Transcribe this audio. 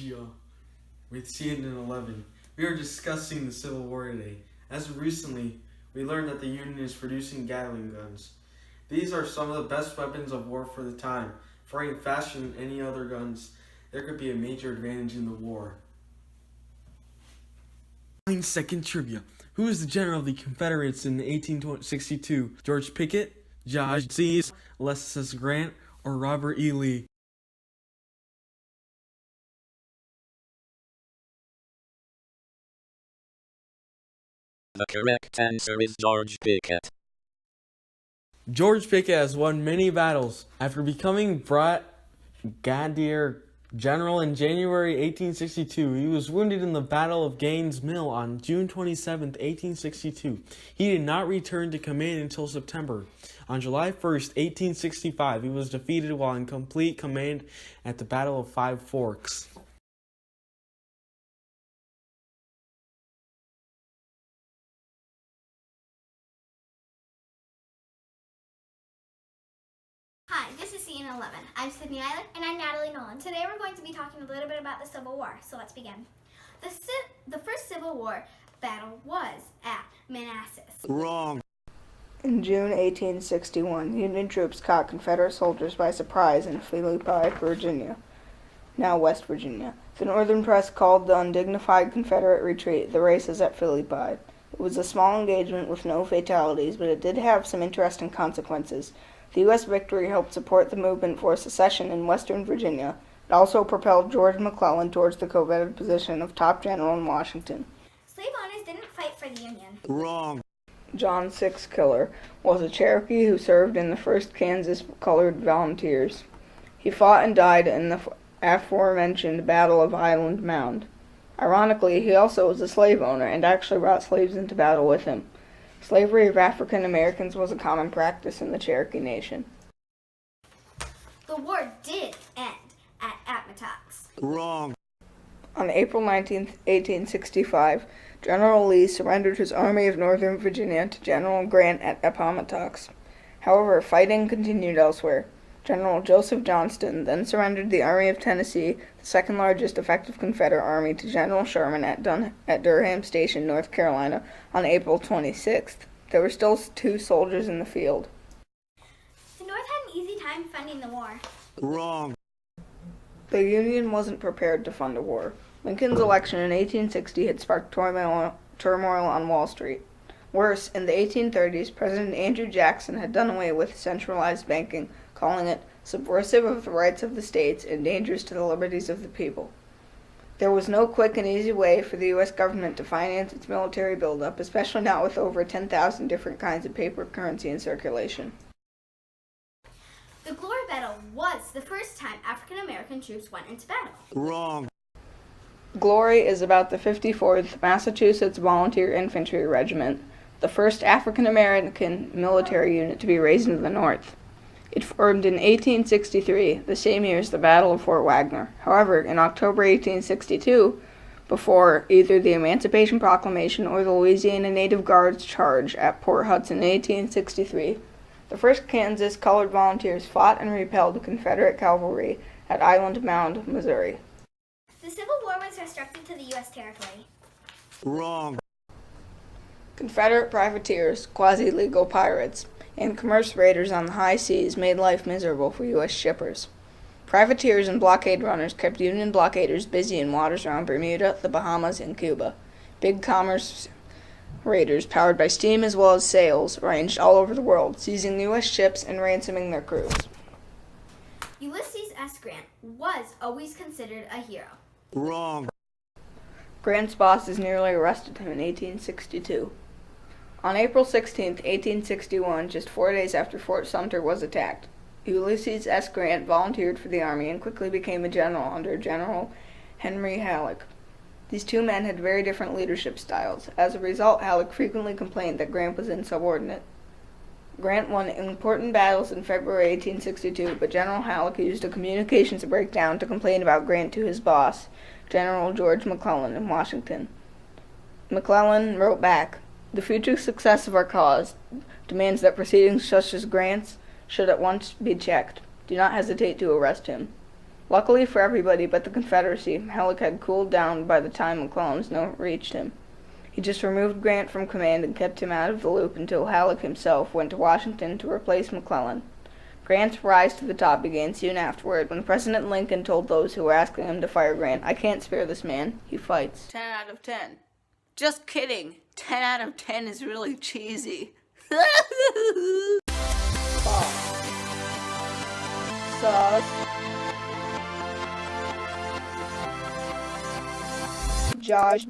Nostalgia with CNN11. We are discussing the Civil War today. As of recently, we learned that the Union is producing Gatling guns. These are some of the best weapons of war for the time. Firing faster than any other guns, there could be a major advantage in the war. 9-second trivia. Who is the general of the Confederates in 1862? George Pickett, Josue, Ulysses Grant, or Robert E. Lee? The correct answer is George Pickett. George Pickett has won many battles. After becoming brigadier general in January 1862, he was wounded in the Battle of Gaines' Mill on June 27, 1862. He did not return to command until September. On July 1, 1865, he was defeated while in complete command at the Battle of Five Forks. Hi, this is CNN11. I'm Sydney Eiler. And I'm Natalie Nolan. Today we're going to be talking a little bit about the Civil War, so let's begin. The first Civil War battle was at Manassas. Wrong. In June 1861, Union troops caught Confederate soldiers by surprise in Philippi, Virginia, now West Virginia. The Northern press called the undignified Confederate retreat the races at Philippi. It was a small engagement with no fatalities, but it did have some interesting consequences. The U.S. victory helped support the movement for secession in Western Virginia. It also propelled George McClellan towards the coveted position of top general in Washington. Slave owners didn't fight for the Union. Wrong. John Six Killer was a Cherokee who served in the 1st Kansas Colored Volunteers. He fought and died in the aforementioned Battle of Island Mound. Ironically, he also was a slave owner and actually brought slaves into battle with him. Slavery of African Americans was a common practice in the Cherokee Nation. The war did end at Appomattox. Wrong. On April 19, 1865, General Lee surrendered his Army of Northern Virginia to General Grant at Appomattox. However, fighting continued elsewhere. General Joseph Johnston then surrendered the Army of Tennessee, the second largest effective Confederate army, to General Sherman at Durham Station, North Carolina, on April 26th. There were still 2 soldiers in the field. The North had an easy time funding the war. Wrong. The Union wasn't prepared to fund a war. Lincoln's election in 1860 had sparked turmoil on Wall Street. Worse, in the 1830s, President Andrew Jackson had done away with centralized banking, calling it subversive of the rights of the states and dangerous to the liberties of the people. There was no quick and easy way for the U.S. government to finance its military buildup, especially not with over 10,000 different kinds of paper currency in circulation. The Glory Battle was the first time African American troops went into battle. Wrong. Glory is about the 54th Massachusetts Volunteer Infantry Regiment, the first African American military unit to be raised in the North. It formed in 1863, the same year as the Battle of Fort Wagner. However, in October 1862, before either the Emancipation Proclamation or the Louisiana Native Guard's charge at Port Hudson in 1863, the 1st Kansas Colored Volunteers fought and repelled Confederate cavalry at Island Mound, Missouri. The Civil War was restricted to the U.S. territory. Wrong. Confederate privateers, quasi-legal pirates, and commerce raiders on the high seas made life miserable for U.S. shippers. Privateers and blockade runners kept Union blockaders busy in waters around Bermuda, the Bahamas, and Cuba. Big commerce raiders, powered by steam as well as sails, ranged all over the world, seizing U.S. ships and ransoming their crews. Ulysses S. Grant was always considered a hero. Wrong. Grant's bosses nearly arrested him in 1862. On April 16, 1861, just 4 days after Fort Sumter was attacked, Ulysses S. Grant volunteered for the Army and quickly became a general under General Henry Halleck. These 2 men had very different leadership styles. As a result, Halleck frequently complained that Grant was insubordinate. Grant won important battles in February 1862, but General Halleck used a communications breakdown to complain about Grant to his boss, General George McClellan, in Washington. McClellan wrote back, "The future success of our cause demands that proceedings such as Grant's should at once be checked. Do not hesitate to arrest him." Luckily for everybody but the Confederacy, Halleck had cooled down by the time McClellan's note reached him. He just removed Grant from command and kept him out of the loop until Halleck himself went to Washington to replace McClellan. Grant's rise to the top began soon afterward when President Lincoln told those who were asking him to fire Grant, "I can't spare this man. He fights." 10 out of 10. Just kidding. 10 out of 10 is really cheesy. Sus. Josh.